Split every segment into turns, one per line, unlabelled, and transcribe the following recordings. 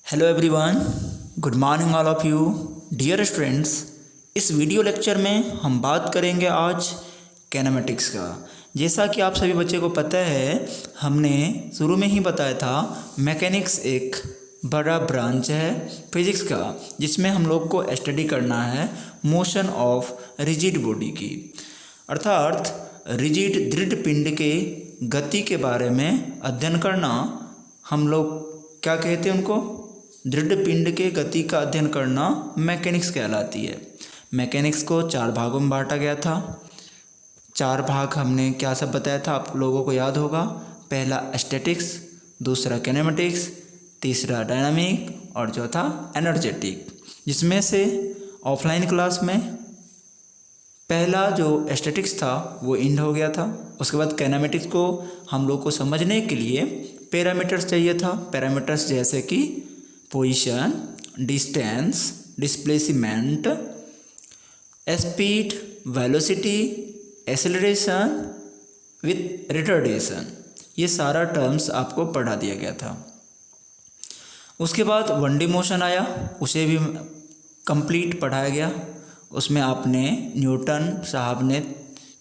Hello everyone, good morning all of you dear students. इस video lecture में हम बात करेंगे आज कैनेमेटिक्स का। जैसा कि आप सभी बच्चे को पता है, हमने शुरू में ही बताया था मैकेनिक्स एक बड़ा ब्रांच है फिजिक्स का, जिसमें हम लोग को स्टडी करना है मोशन ऑफ रिजिड बॉडी की, अर्थात रिजिड दृढ़ पिंड के गति के बारे में अध्ययन करना। हम लोग क्या कहते हैं उनको? दृढ़ पिंड के गति का अध्ययन करना मैकेनिक्स कहलाती है। मैकेनिक्स को 4 भागों में बांटा गया था। 4 भाग हमने क्या सब बताया था, आप लोगों को याद होगा। पहला स्टैटिक्स, दूसरा कैनेमेटिक्स, तीसरा डायनामिक और चौथा एनर्जेटिक। जिसमें से ऑफलाइन क्लास में पहला जो स्टैटिक्स था वो एंड हो गया था। उसके बाद कैनेमेटिक्स को हम लोग को समझने के लिए पैरामीटर्स चाहिए था। पैरामीटर्स जैसे कि position, distance, displacement, speed, velocity, acceleration with retardation, ये सारा टर्म्स आपको पढ़ा दिया गया था। उसके बाद 1D मोशन आया, उसे भी कंप्लीट पढ़ाया गया। उसमें आपने न्यूटन साहब ने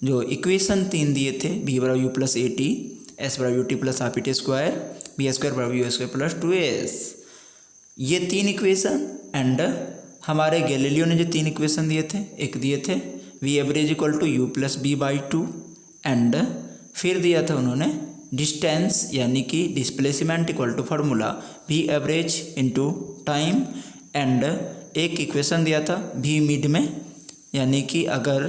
जो इक्वेशन 3 दिए थे, v बराबर u plus a t, s बराबर u T plus half t square, v square बराबर यू स्क्वायर प्लस 2s, ये 3 इक्वेशन। एंड हमारे गैलीलियो ने जो 3 इक्वेशन दिए थे, एक दिए थे v average equal to u plus B by 2, and फिर दिया था उन्होंने डिस्टेंस यानी कि displacement equal to formula v average into time, and एक इक्वेशन दिया था v मिड में, यानी कि अगर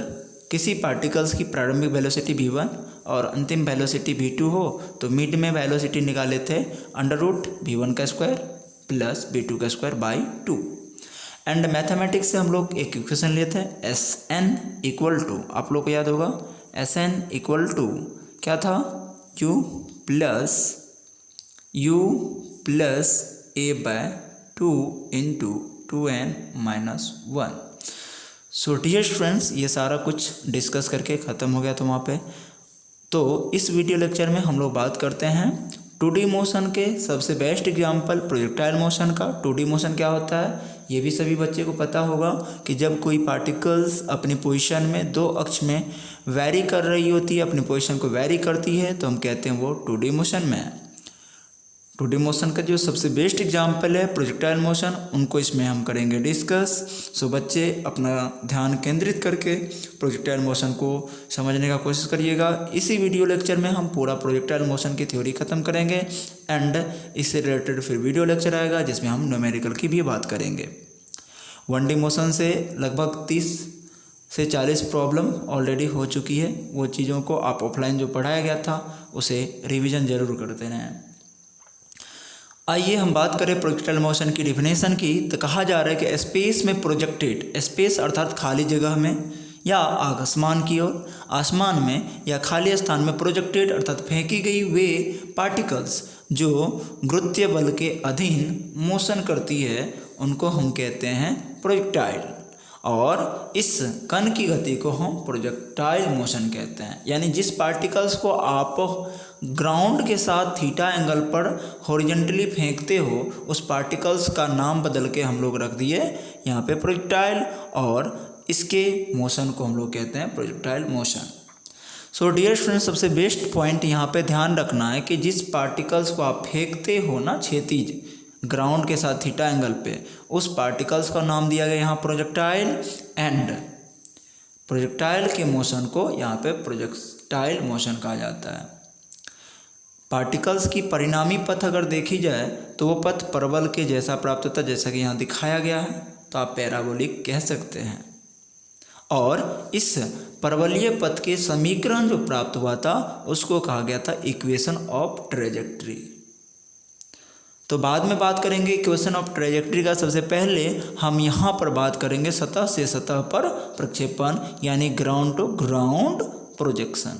किसी पार्टिकल्स की प्रारंभिक वेलोसिटी v1 और अंतिम वेलोसिटी v2 हो तो मिड में वेलोसिटी निकाले थे अंडर रूट v1 का स्क्वायर प्लस v2 का स्क्वायर बाई 2। एंड मैथमेटिक्स से हम लोग एक इक्वेशन लिए थे Sn इक्वल टू, आप लोग को याद होगा, Sn इक्वल टू क्या था, u plus a by 2 into 2n minus 1। So dear students, ये सारा कुछ डिस्कस करके ख़त्म हो गया था वहाँ पे। तो इस वीडियो लेक्चर में हम लोग बात करते हैं 2D मोशन के सबसे बेस्ट एग्जाम्पल प्रोजेक्टाइल मोशन का। 2D मोशन क्या होता है ये भी सभी बच्चे को पता होगा कि जब कोई पार्टिकल्स अपनी पोजीशन में 2 अक्ष में वैरी कर रही होती है, अपनी पोजीशन को वैरी करती है, तो हम कहते हैं वो 2D मोशन में है। 2D मोशन का जो सबसे बेस्ट एग्जाम्पल है प्रोजेक्टाइल मोशन, उनको इसमें हम करेंगे डिस्कस। सो बच्चे अपना ध्यान केंद्रित करके प्रोजेक्टाइल मोशन को समझने का कोशिश करिएगा। इसी वीडियो लेक्चर में हम पूरा प्रोजेक्टाइल मोशन की थ्योरी ख़त्म करेंगे, एंड इससे रिलेटेड फिर वीडियो लेक्चर आएगा जिसमें हम न्यूमेरिकल की भी बात करेंगे। 1D मोशन से लगभग 30 से 40 प्रॉब्लम ऑलरेडी हो चुकी है। वो चीज़ों को आप ऑफलाइन जो पढ़ाया गया था उसे रिविज़न ज़रूर करते रहें। आइए हम बात करें प्रोजेक्टाइल मोशन की डिफिनेशन की। तो कहा जा रहा है कि स्पेस में प्रोजेक्टेड, स्पेस अर्थात खाली जगह में या आसमान की ओर, आसमान में या खाली स्थान में प्रोजेक्टेड अर्थात फेंकी गई वे पार्टिकल्स जो गुरुत्वीय बल के अधीन मोशन करती है उनको हम कहते हैं प्रोजेक्टाइल, और इस कण की गति को हम प्रोजेक्टाइल मोशन कहते हैं। यानी जिस पार्टिकल्स को आप ग्राउंड के साथ थीटा एंगल पर हॉरिजॉन्टली फेंकते हो, उस पार्टिकल्स का नाम बदल के हम लोग रख दिए यहाँ पे प्रोजेक्टाइल, और इसके मोशन को हम लोग कहते हैं projectile motion. So dear students, सबसे बेस्ट पॉइंट यहाँ पे ध्यान रखना है कि जिस पार्टिकल्स को आप फेंकते हो ना क्षैतिज ग्राउंड के साथ थीटा एंगल पे, उस पार्टिकल्स का नाम दिया गया यहाँ प्रोजेक्टाइल, एंड प्रोजेक्टाइल के मोशन को यहाँ पे प्रोजेक्टाइल मोशन कहा जाता है। पार्टिकल्स की परिणामी पथ अगर देखी जाए तो वो पथ परवल के जैसा प्राप्त होता है, जैसा कि यहाँ दिखाया गया है, तो आप पैराबोलिक कह सकते हैं। और इस परवलीय पथ के समीकरण जो प्राप्त हुआ था उसको कहा गया था इक्वेशन ऑफ ट्रेजेक्ट्री। तो बाद में बात करेंगे इक्वेशन ऑफ ट्रेजेक्ट्री का। सबसे पहले हम यहाँ पर बात करेंगे सतह से सतह पर प्रक्षेपण, यानी ग्राउंड टू ग्राउंड प्रोजेक्शन।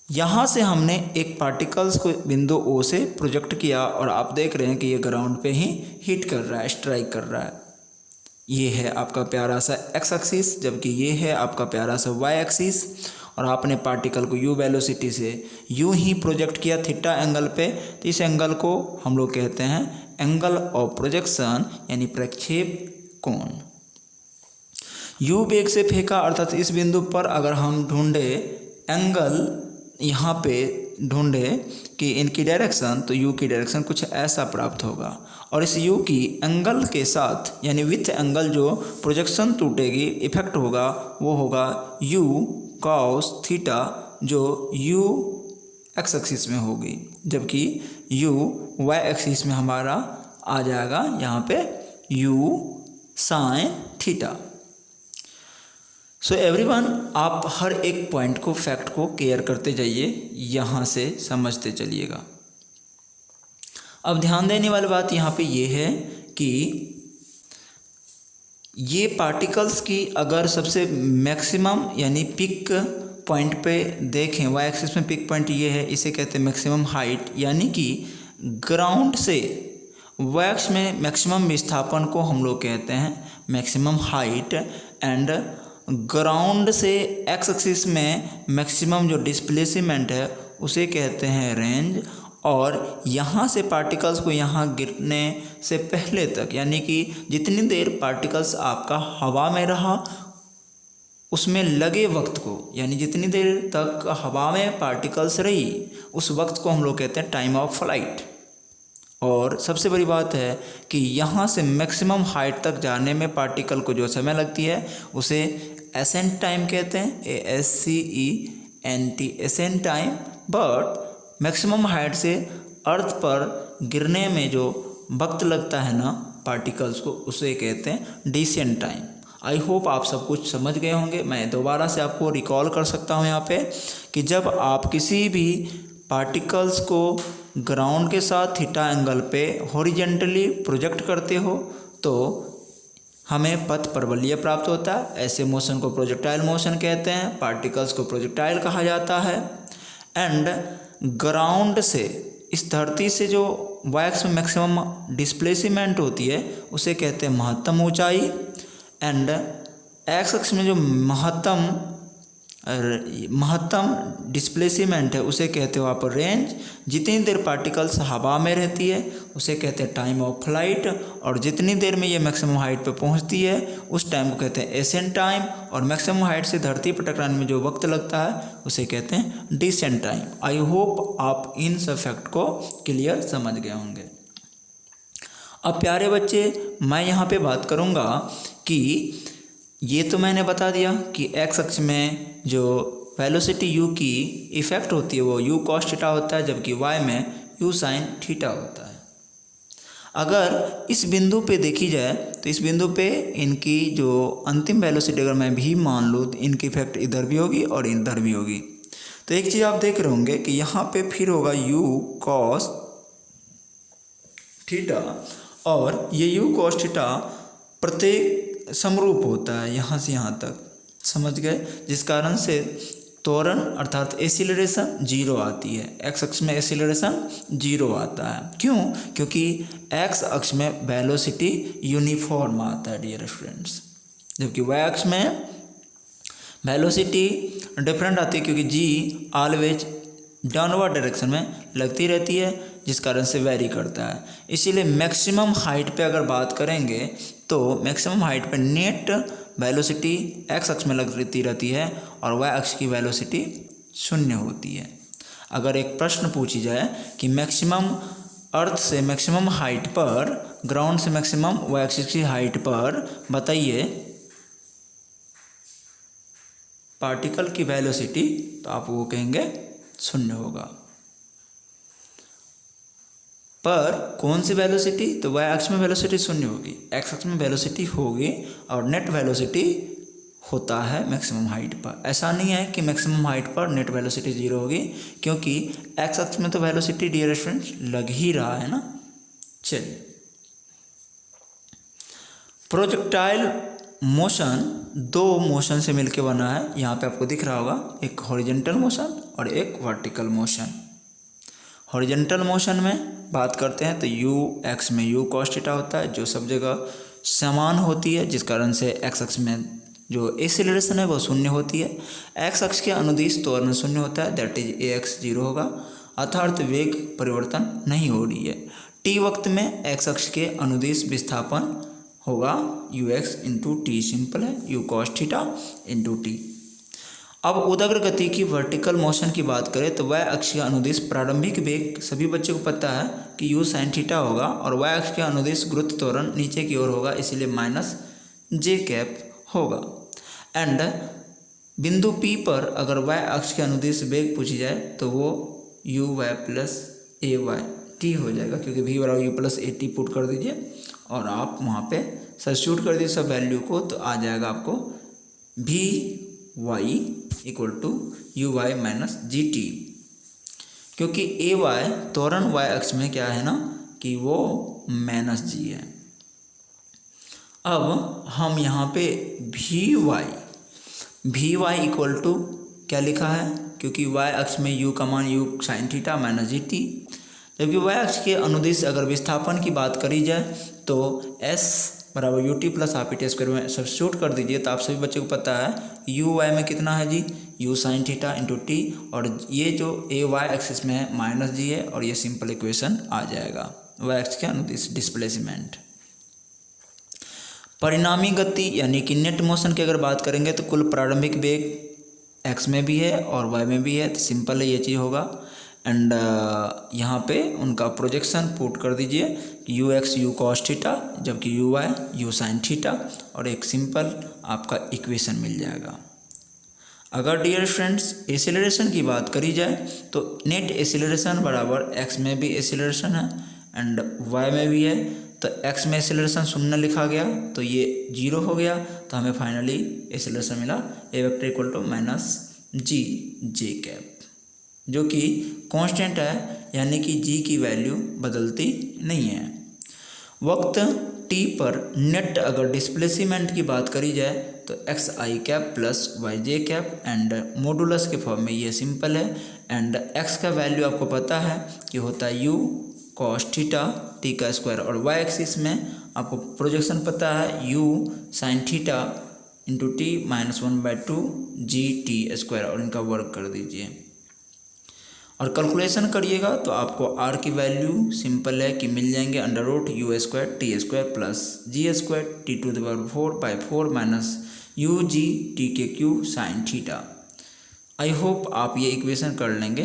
यहाँ से हमने एक पार्टिकल्स को बिंदु O से प्रोजेक्ट किया, और आप देख रहे हैं कि ये ग्राउंड पे ही हिट कर रहा है, स्ट्राइक कर रहा है। ये है आपका प्यारा सा एक्स एक्सिस, जबकि ये है आपका प्यारा सा वाई एक्सिस, और आपने पार्टिकल को u वेलोसिटी से यूं ही प्रोजेक्ट किया थीटा एंगल पे, तो इस एंगल को हम लोग कहते हैं एंगल ऑफ प्रोजेक्शन यानी प्रक्षेप कोण। u वेग से फेंका अर्थात इस बिंदु पर अगर हम ढूंढे एंगल, यहाँ पे ढूंढे कि इनकी डायरेक्शन, तो u की डायरेक्शन कुछ ऐसा प्राप्त होगा। और इस u की एंगल के साथ यानी विथ एंगल जो प्रोजेक्शन टूटेगी, इफेक्ट होगा, वो होगा u cos थीटा, जो u एक्स एक्सिस में होगी, जबकि u वाई एक्सिस में हमारा आ जाएगा यहाँ पे u sine theta. So everyone, आप हर एक पॉइंट को, फैक्ट को केयर करते जाइए, यहाँ से समझते चलिएगा। अब ध्यान देने वाली बात यहाँ पे ये है कि ये पार्टिकल्स की अगर सबसे मैक्सिमम यानी पिक पॉइंट पे देखें, वाई एक्सिस में पिक पॉइंट ये है, इसे कहते हैं मैक्सिमम हाइट, यानी कि ग्राउंड से वैक्स में मैक्सिमम विस्थापन को हम लोग कहते हैं मैक्सिमम हाइट, एंड ग्राउंड से एक्स एक्सिस में मैक्सिमम जो डिस्प्लेसमेंट है उसे कहते हैं रेंज। और यहाँ से पार्टिकल्स को यहाँ गिरने से पहले तक, यानी कि जितनी देर पार्टिकल्स आपका हवा में रहा उसमें लगे वक्त को, यानी जितनी देर तक हवा में पार्टिकल्स रही उस वक्त को हम लोग कहते हैं टाइम ऑफ फ्लाइट। और सबसे बड़ी बात है कि यहाँ से मैक्सिमम हाइट तक जाने में पार्टिकल को जो समय लगती है उसे एसेंट टाइम कहते हैं, ASCENT, ascent time. But maximum height से अर्थ पर गिरने में जो वक्त लगता है ना पार्टिकल्स को, उसे कहते हैं डिसेंट टाइम। आई होप आप सब कुछ समझ गए होंगे। मैं दोबारा से आपको रिकॉल कर सकता हूँ यहाँ पे कि जब आप किसी भी पार्टिकल्स को ग्राउंड के साथ थीटा एंगल पे हॉरिजेंटली प्रोजेक्ट करते हो तो हमें पथ परवलय प्राप्त होता है। ऐसे मोशन को प्रोजेक्टाइल मोशन कहते हैं, पार्टिकल्स को प्रोजेक्टाइल कहा जाता है। एंड ग्राउंड से, इस धरती से जो वैक्स में मैक्सिमम डिस्प्लेसमेंट होती है उसे कहते हैं महत्तम ऊंचाई। एंड एक्स एक्स में जो महत्तम डिस्प्लेसमेंट है उसे कहते हो आप रेंज। जितनी देर पार्टिकल्स हवा में रहती है उसे कहते हैं टाइम ऑफ फ्लाइट, और जितनी देर में ये मैक्सिमम हाइट पे पहुंचती है उस टाइम को कहते हैं एसेंट टाइम, और मैक्सिमम हाइट से धरती पर टकराने में जो वक्त लगता है उसे कहते हैं डिसेंट टाइम। आई होप आप इन सब फैक्ट को क्लियर समझ गए होंगे। अब प्यारे बच्चे, मैं यहाँ पे बात करूँगा कि ये तो मैंने बता दिया कि एक्स अक्ष में जो वेलोसिटी u की इफ़ेक्ट होती है वो u cos थीटा होता है, जबकि y में u sin थीटा होता है। अगर इस बिंदु पे देखी जाए तो इस बिंदु पे इनकी जो अंतिम वेलोसिटी अगर मैं भी मान लूँ तो इनकी इफेक्ट इधर भी होगी और इधर भी होगी। तो एक चीज़ आप देख रहे होंगे कि यहाँ पे फिर होगा u cos थीटा, और ये u cos थीटा प्रत्येक समरूप होता है यहाँ से यहाँ तक, समझ गए, जिस कारण से त्वरण अर्थात एसिलरेशन जीरो आती है। एक्स अक्ष में एसिलरेशन जीरो आता है। क्यों? क्योंकि एक्स अक्ष में वेलोसिटी यूनिफॉर्म आता है डियर स्टूडेंट्स, जबकि वाई अक्ष में वेलोसिटी डिफरेंट आती है, क्योंकि जी ऑलवेज डाउनवर्ड डायरेक्शन में लगती रहती है, जिस कारण से वेरी करता है। इसीलिए मैक्सिमम हाइट पे अगर बात करेंगे तो मैक्सिमम हाइट पे नेट वेलोसिटी एक्स अक्ष में लगती रहती है और वाई अक्ष की वेलोसिटी 0 होती है। अगर एक प्रश्न पूछी जाए कि मैक्सिमम अर्थ से मैक्सिमम हाइट पर, ग्राउंड से मैक्सिमम वाई एक्सिस की हाइट पर बताइए पार्टिकल की वेलोसिटी, तो आप वो कहेंगे 0 होगा। पर कौन सी वेलोसिटी? तो वाई अक्ष में वेलोसिटी 0 होगी, एक्स अक्ष में वेलोसिटी होगी, और नेट वेलोसिटी होता है मैक्सिमम हाइट पर। ऐसा नहीं है कि मैक्सिमम हाइट पर नेट वेलोसिटी 0 होगी, क्योंकि एक्स अक्ष में तो वेलोसिटी डियर स्टूडेंट्स लग ही रहा है ना। चलिए, प्रोजेक्टाइल मोशन 2 मोशन से मिलकर बना है। यहाँ पे आपको दिख रहा होगा, एक हॉरिजॉन्टल मोशन और एक वर्टिकल मोशन। हॉरिजॉन्टल मोशन में बात करते हैं तो u एक्स में u cos थीटा होता है, जो सब जगह समान होती है, जिस कारण से एक्स अक्ष में जो एक्सीलरेशन है वो 0 होती है। एक्स अक्ष के अनुदिश त्वरण 0 होता है, दैट इज ax 0 होगा, अर्थात वेग परिवर्तन नहीं हो रही है। टी वक्त में एक्स अक्ष के अनुदिश विस्थापन होगा u x into t, simple है, u cos theta into t. अब उदग्र गति की वर्टिकल मोशन की बात करें तो y अक्ष के अनुदिश प्रारंभिक वेग सभी बच्चों को पता है कि u साइन थीटा होगा और y अक्ष के अनुदिश गुरुत्व त्वरण नीचे की ओर होगा, इसलिए माइनस जे कैप होगा। एंड बिंदु P पर अगर y अक्ष के अनुदिश वेग पूछी जाए तो वो u y प्लस ए वाई टी हो जाएगा, क्योंकि v बराबर you plus a T put कर दीजिए और आप वहाँ पे सब्स्टिट्यूट कर दीजिए सब वैल्यू को, तो आ जाएगा आपको V Y equal to U Y minus G T, क्योंकि ए वाई त्वरण वाई अक्ष में क्या है ना कि वो माइनस जी है। अब हम यहाँ पे वी वाई इक्वल टू क्या लिखा है, क्योंकि वाई अक्ष में यू का मान you sine theta minus G T, जबकि वाई अक्ष के अनुदिश अगर विस्थापन की बात करी जाए तो एस बराबर u T plus half t square में सब्स्टिट्यूट कर दीजिए, तो आप सभी बच्चों को पता है यू वाई में कितना है जी, u sine theta into t, और ये जो ए वाई एक्सिस में है माइनस जी है, और ये सिंपल इक्वेशन आ जाएगा वाई एक्स के अनुदिश डिस्प्लेसमेंट। परिणामी गति यानी कि नेट मोशन की अगर बात करेंगे तो कुल प्रारंभिक वेग एक्स में भी है और वाई में भी है, तो सिंपल है ये चीज़ होगा। एंड यहाँ पे उनका प्रोजेक्शन पुट कर दीजिए u x u cos theta, जबकि u y u sine theta, और एक सिंपल आपका इक्वेशन मिल जाएगा। अगर डियर फ्रेंड्स एसिलरेशन की बात करी जाए तो नेट एसिलरेशन बराबर एक्स में भी एसिलरेशन है एंड वाई में भी है, तो एक्स में एसिलरेशन शून्य लिखा गया तो ये जीरो हो गया, तो हमें फाइनली एसिलरेशन मिला a vector equal to minus g j cap, जो कि कांस्टेंट है, यानी कि जी की वैल्यू बदलती नहीं है। वक्त टी पर नेट अगर डिस्प्लेसमेंट की बात करी जाए तो X I cap plus Y J cap and modulus के फॉर्म में ये सिंपल है। एंड एक्स का वैल्यू आपको पता है कि होता है यू कॉस थीटा टी का स्क्वायर, और वाई एक्सिस में आपको प्रोजेक्शन पता है u sine theta into T minus 1/2 जी टी स्क्वायर, और इनका वर्क कर दीजिए और कैलकुलेशन करिएगा तो आपको आर की वैल्यू सिंपल है कि मिल जाएंगे under root u square t square plus g square t to the power 4/4 minus u g t के क्यू साइन थीटा। आई होप आप ये इक्वेशन कर लेंगे।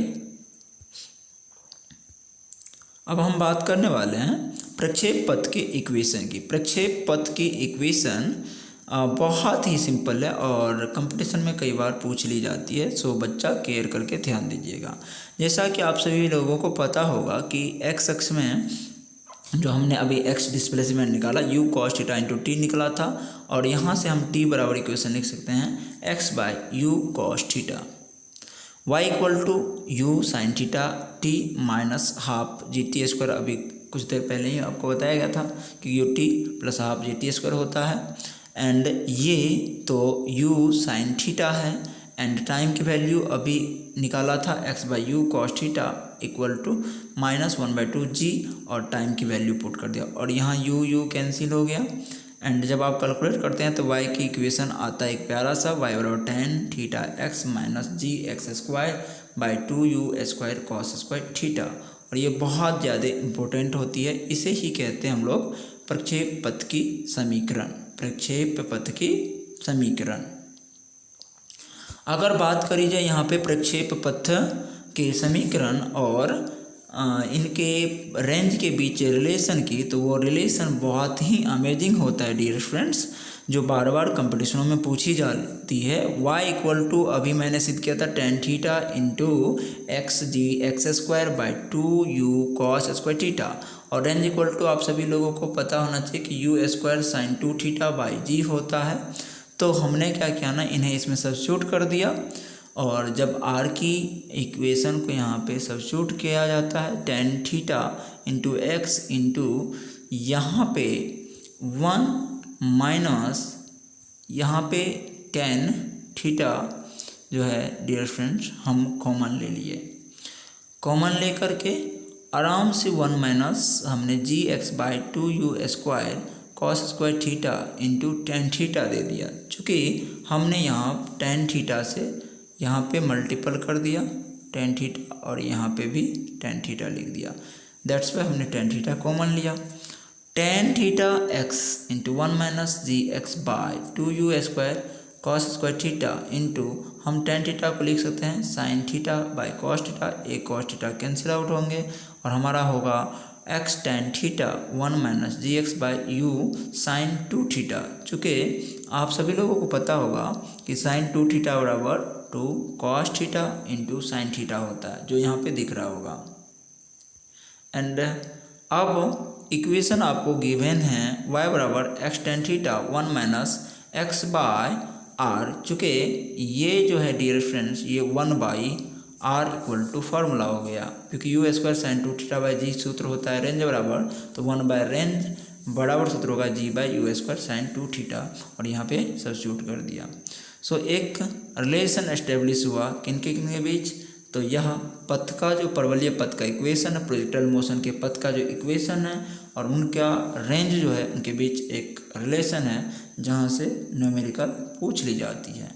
अब हम बात करने वाले हैं प्रक्षेप पथ के इक्वेशन की। प्रक्षेप पथ की इक्वेशन बहुत ही सिंपल है और कंपटीशन में कई बार पूछ ली जाती है, सो बच्चा केयर करके ध्यान दीजिएगा। जैसा कि आप सभी लोगों को पता होगा कि एक्स अक्ष में जो हमने अभी एक्स डिस्प्लेसमेंट निकाला you cos theta into T निकला था, और यहाँ से हम टी बराबर इक्वेशन लिख सकते हैं X by U cos theta, Y equal to you sine theta T minus half G T square. अभी कुछ देर पहले ही आपको बताया गया था कि U T plus half G T square होता है, एंड ये तो u साइन थीटा है, एंड टाइम की वैल्यू अभी निकाला था x by U cos theta equal to minus 1/2 G, और टाइम की वैल्यू पुट कर दिया, और यहाँ u कैंसिल हो गया। एंड जब आप कैलकुलेट करते हैं तो y की इक्वेशन आता है एक प्यारा सा y बराबर tan theta x minus G x square by 2u square cos square theta, और ये बहुत ज़्यादा इम्पोर्टेंट होती है। इसे ही कहते हैं हम लोग प्रक्षेप पथ की समीकरण। प्रक्षेप पथ की समीकरण अगर बात करी जाए यहाँ पे प्रक्षेप पथ के समीकरण और इनके रेंज के बीच रिलेशन की, तो वो रिलेशन बहुत ही अमेजिंग होता है डियर फ्रेंड्स, जो बार बार कंपटीशनों में पूछी जाती है। y इक्वल टू अभी मैंने सिद्ध किया था tan theta into x g x square by 2u cos square theta, और रेंज इक्वल टू आप सभी लोगों को पता होना चाहिए कि u square sine 2 theta by g होता है। तो हमने क्या किया ना, इन्हें इसमें सब्स्टिट्यूट कर दिया, और जब आर की इक्वेशन को यहाँ पे सब्स्टिट्यूट किया जाता है tan theta into x into यहाँ पे 1 माइनस यहाँ पे tan थीटा जो है डियर फ्रेंड्स हम कॉमन ले लिए, कॉमन ले करके आराम से 1 माइनस हमने g x by 2u square cos square theta into tan theta दे दिया, चूँकि हमने यहाँ tan थीटा से यहाँ पे मल्टीपल कर दिया tan थीटा, और यहाँ पे भी tan थीटा लिख दिया। दैट्स वाई हमने टेन थीटा कॉमन लिया। Tan theta X into one minus G X by two you square cos square theta into हम टेन थीटा को लिख सकते हैं sine theta by cos theta, एक कॉस थीटा कैंसिल आउट होंगे और हमारा होगा X tan theta one minus G x by U sine two theta. चूँकि आप सभी लोगों को पता होगा कि साइन टू थीटा बराबर two cos theta into sine theta होता है, जो यहाँ पे दिख रहा होगा। एंड अब इक्वेशन आपको गिवन है y बराबर x tan theta one minus x by r. चूँकि ये जो है डियर फ्रेंड्स ये one by r equal to formula हो गया, क्योंकि u square sine two theta by g सूत्र होता है रेंज बराबर, तो वन बाय रेंज बराबर सूत्र होगा g by u square sine two theta, और यहाँ पे सब्स्टिट्यूट कर दिया। सो एक रिलेशन एस्टेब्लिश हुआ किन के बीच, तो यह पथ का जो परवलयीय पथ का इक्वेशन है, प्रोजेक्टाइल मोशन के पथ का जो इक्वेशन है और उनका रेंज जो है उनके बीच एक रिलेशन है जहाँ से न्यूमेरिकल पूछ ली जाती है।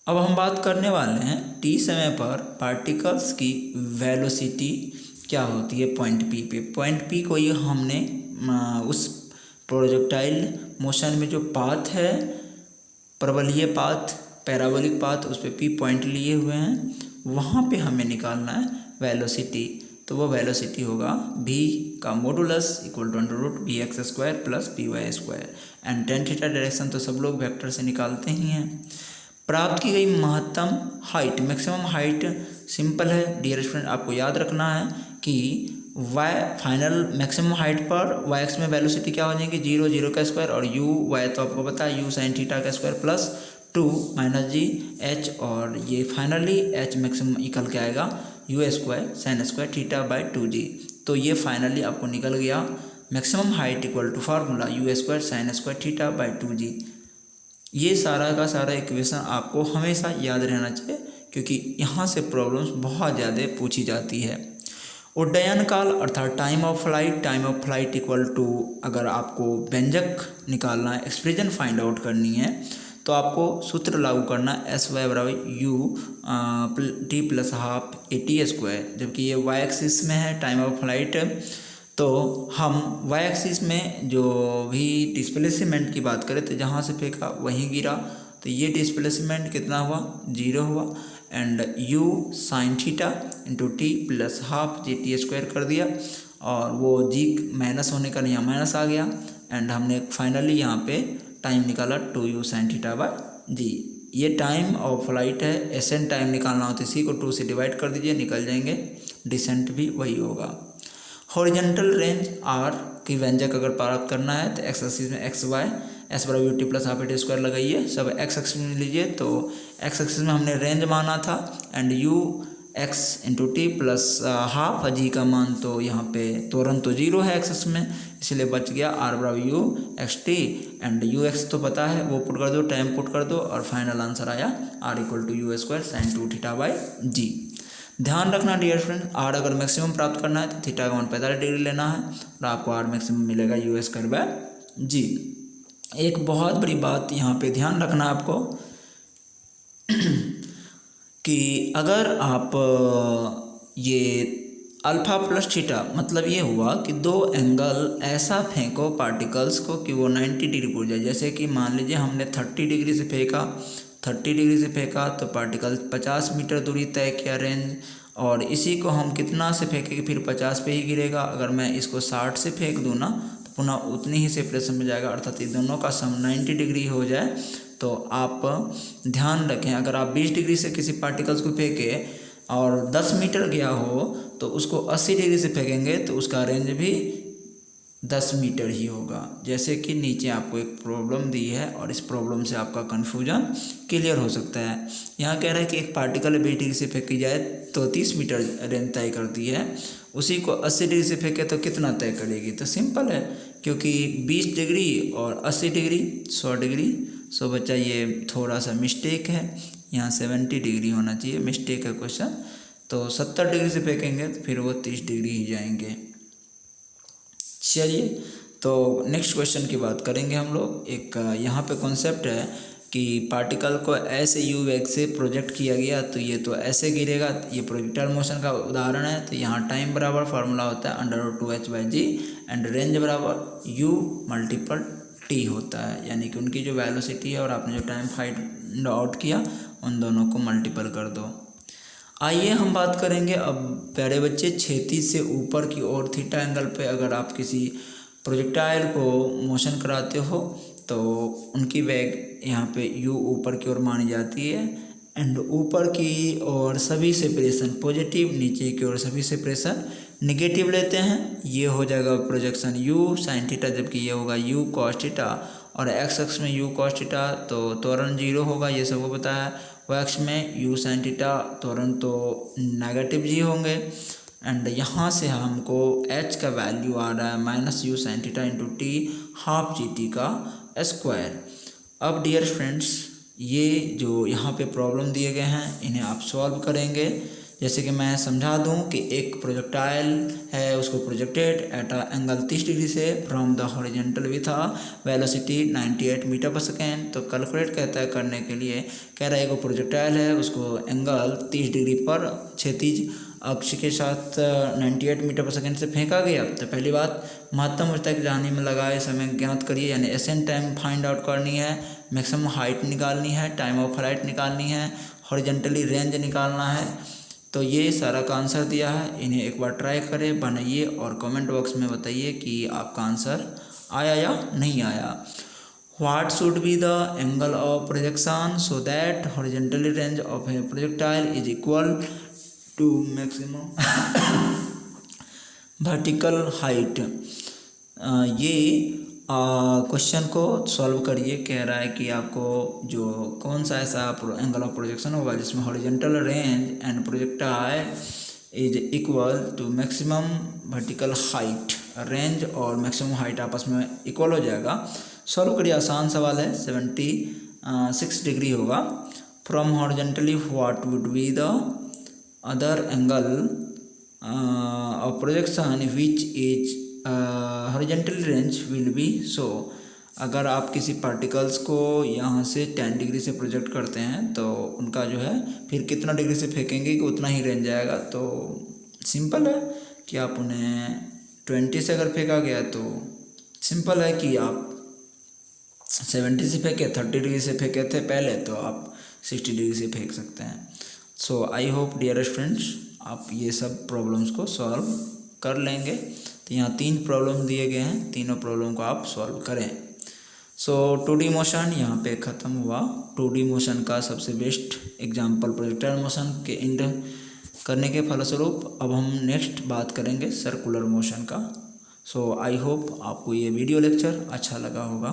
अब हम बात करने वाले हैं टी समय पर पार्टिकल्स की वेलोसिटी क्या होती है पॉइंट पी पे। पॉइंट पी को ये हमने उस प्रोजेक्टाइल मोशन में जो पाथ है, परवलयीय पाथ, पैराबोलिक पाथ, उस पर पी पॉइंट लिए हुए हैं, वहाँ पे हमें निकालना है वेलोसिटी। तो वो वेलोसिटी होगा v का modulus equal to under root B X square plus B Y square. And tan theta direction तो सब लोग वेक्टर से निकालते ही हैं। प्राप्त की गई महत्तम हाइट, मैक्सिमम हाइट सिंपल है डियर स्टूडेंट, आपको याद रखना है कि y फाइनल मैक्सिमम हाइट पर वाई एक्स में वेलोसिटी क्या हो जाएगी, जीरो, जीरो का स्क्वायर, और यू वाई तो आपको पता है यू साइन थीटा का square plus two minus g h, और ये फाइनली एच मैक्सिमम निकल के आएगा u square sine square theta by two g. तो ये फाइनली आपको निकल गया maximum height equal to formula u square sine square theta by two g. ये सारा का सारा इक्वेशन आपको हमेशा याद रहना चाहिए, क्योंकि यहाँ से प्रॉब्लम्स बहुत ज़्यादा पूछी जाती है। उड्डयन काल अर्थात time of flight equal to, अगर आपको व्यंजक निकालना है, एक्सप्रेशन फाइंड आउट करनी है, तो आपको सूत्र लागू करना एस वाई बराबर u T plus half A T square, जबकि ये वाई एक्सिस में है टाइम ऑफ फ्लाइट। तो हम वाई एक्सिस में जो भी डिस्प्लेसमेंट की बात करें तो जहाँ से फेंका वहीं गिरा, तो ये डिस्प्लेसमेंट कितना हुआ, जीरो हुआ। And u sine theta into t plus half G T square कर दिया, और वो g माइनस होने का यहाँ माइनस आ गया। एंड हमने फाइनली यहाँ पे टाइम निकाला two you sine theta by g. ये टाइम ऑफ फ्लाइट है, एसेंट टाइम निकालना हो तो इसी को टू से डिवाइड कर दीजिए, निकल जाएंगे, डिसेंट भी वही होगा। हॉरिजॉन्टल रेंज आर की व्यंजक अगर प्राप्त करना है तो एक्स एक्सिस में एक्स वाई एस बराबर u T plus half A T square लगाइए, सब एक्स एक्सिस में लीजिए। तो एक्स एक्सिस में हमने रेंज माना था and u x into t plus half g का मान तो यहाँ पे तुरंत तो जीरो है एक्सिस में, इसलिए बच गया आर बराबर you x T. And u x तो पता है वो पुट कर दो, टाइम पुट कर दो, और फाइनल आंसर आया r equal to you square sine two theta by g. ध्यान रखना डियर फ्रेंड, आर अगर मैक्सिमम प्राप्त करना है तो थीटा का मान 45 डिग्री लेना है, और आपको आर मैक्सिमम मिलेगा यू स्क्वायर बाय जी। एक बहुत बड़ी बात यहाँ पे ध्यान रखना है आपको कि अगर आप ये अल्फा प्लस थीटा, मतलब ये हुआ कि दो एंगल ऐसा फेंको पार्टिकल्स को कि वो 90 डिग्री पर जाए। जैसे कि मान लीजिए हमने 30 डिग्री से फेंका, 30 डिग्री से फेंका तो पार्टिकल 50 मीटर दूरी तय किया रेंज, और इसी को हम कितना से फेंकेंगे फिर 50 पे ही गिरेगा। अगर मैं इसको 60 से फेंक दूँ ना तो पुनः उतनी ही सेपरेशन में जाएगा, अर्थात ये दोनों का सम 90 डिग्री हो जाए। तो आप ध्यान रखें, अगर आप 20 डिग्री से किसी पार्टिकल्स को फेंके और 10 मीटर गया हो तो उसको 80 डिग्री से फेंकेंगे तो उसका रेंज भी 10 मीटर ही होगा। जैसे कि नीचे आपको एक प्रॉब्लम दी है और इस प्रॉब्लम से आपका कन्फ्यूजन क्लियर हो सकता है। यहाँ कह रहा है कि एक पार्टिकल 20 डिग्री से फेंकी जाए तो 30 मीटर रेंज तय करती है, उसी को 80 डिग्री से फेंके तो कितना तय करेगी। तो सिंपल है, क्योंकि 20 डिग्री और 80 डिग्री 100 डिग्री। सो बच्चा ये थोड़ा सा मिस्टेक है, यहाँ 70 डिग्री होना चाहिए, मिस्टेक है क्वेश्चन। तो 70 डिग्री से फेंकेंगे तो फिर वो 30 डिग्री ही जाएंगे। चलिए तो नेक्स्ट क्वेश्चन की बात करेंगे हम लोग। एक यहाँ पे कॉन्सेप्ट है कि पार्टिकल को ऐसे यू वेग से प्रोजेक्ट किया गया तो ये तो ऐसे गिरेगा। ये प्रोजेक्टाइल मोशन का उदाहरण है। तो यहाँ टाइम बराबर फार्मूला होता है √2h/g एंड रेंज बराबर u मल्टीपल t होता है, यानी कि उनकी जो वेलोसिटी है और आपने जो टाइम फाइंड आउट किया उन दोनों को मल्टीपल कर दो। आइए हम बात करेंगे अब प्यारे बच्चे क्षैतिज से ऊपर की ओर थीटा एंगल पे अगर आप किसी प्रोजेक्टाइल को मोशन कराते हो तो उनकी वेग यहाँ पे u ऊपर की ओर मानी जाती है एंड ऊपर की ओर सभी सेपरेशन पॉजिटिव, नीचे की ओर सभी सेपरेशन निगेटिव लेते हैं। ये हो जाएगा प्रोजेक्शन u साइन थीटा, जबकि ये होगा u cos थीटा और एक्स अक्ष में u cos थीटा तो त्वरण 0 होगा, ये सबको पता है। y अक्ष में u sin थीटा त्वरण तो नेगेटिव जी होंगे एंड यहाँ से हमको h का वैल्यू आ रहा है -u sin theta into T half GT का स्क्वायर। अब डियर फ्रेंड्स, ये जो यहाँ पे प्रॉब्लम दिए गए हैं इन्हें आप सॉल्व करेंगे। जैसे कि मैं समझा दूं कि एक प्रोजेक्टाइल है, उसको projected at a angle 30 degree से from the horizontal with a velocity 98 meter per second. तो कैलकुलेट कहता है करने के लिए, कह रहा है एक प्रोजेक्टाइल है, उसको एंगल 30 डिग्री पर क्षैतिज अक्ष के साथ 98 मीटर पर सेकेंड से फेंका गया। तो पहली बात, महत्तम ऊर्जा की रानी में लगाए समय ज्ञात करिए, यानी एसेंट टाइम फाइंड आउट करनी है, मैक्सिमम हाइट निकालनी है, टाइम ऑफ फ्लाइट निकालनी है, हॉरिजॉन्टली रेंज निकालना है। तो ये सारा का आंसर दिया है। इन्हें एक बार ट्राई करें, बनाइए और कमेंट बॉक्स में बताइए कि आपका आंसर आया या नहीं आया। What should be the angle of projection so that horizontal range of a projectile is equal to maximum vertical height? ये क्वेश्चन को सॉल्व करिए। कह रहा है कि आपको जो कौन सा ऐसा एंगल ऑफ प्रोजेक्शन होगा जिसमें horizontal range and projectile is equal to maximum vertical height. Range और मैक्सिमम हाइट आपस में इक्वल हो जाएगा। सॉल्व करिए, आसान सवाल है। 76 डिग्री होगा। From horizontally what would be the other angle of projection which is horizontal range will be so. अगर आप किसी पार्टिकल्स को यहाँ से 10 डिग्री से प्रोजेक्ट करते हैं तो उनका जो है फिर कितना डिग्री से फेंकेंगे कि उतना ही रेंज आएगा। तो सिंपल है कि आप उन्हें 20 से अगर फेंका गया तो सिंपल है कि आप 70 से फेंके, 30 डिग्री से फेंके थे पहले तो आप 60 डिग्री से फेंक सकते हैं। सो आई होप डियर फ्रेंड्स आप ये सब प्रॉब्लम्स को सॉल्व कर लेंगे। तो यहाँ 3 प्रॉब्लम दिए गए हैं, तीनों प्रॉब्लम को आप सॉल्व करें। सो 2D मोशन यहाँ पे ख़त्म हुआ। 2D मोशन का सबसे बेस्ट एग्जाम्पल प्रोजेक्टाइल मोशन के एंड करने के फलस्वरूप अब हम नेक्स्ट बात करेंगे सर्कुलर मोशन का। सो आई होप आपको ये वीडियो लेक्चर अच्छा लगा होगा।